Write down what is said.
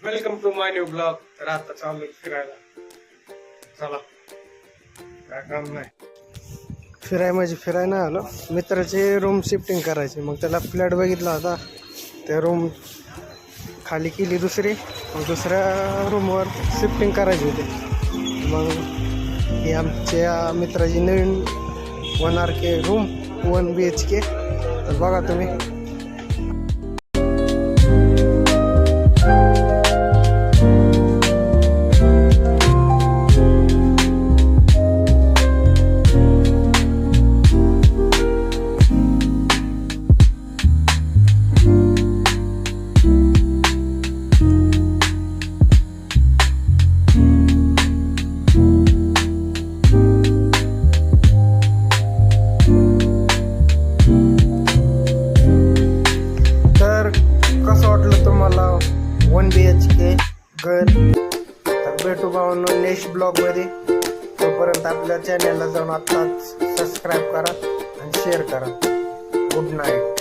Welcome to my new blog. तर आता चालू फिरायला. चला, काय काम नाही. फिराय नाही आलो. मित्राची रूम शिफ्टिंग करायची. मग त्याला फ्लॅट बघितला होता. त्या रूम खाली केली दुसरी. मग दुसऱ्या रूमवर शिफ्टिंग करायची होती. मग ही आमच्या मित्राची नवीन 1 RK रूम 1 BHK. तर बघा तुम्ही. कसं वाटलं तुम्हाला 1 BHK घर. तर भेटू भावांनो नेक्स्ट ब्लॉग मध्ये. तोपर्यंत आपल्या चॅनलला जाऊन आत्ताच सबस्क्राईब करा आणि शेअर करा. Good night.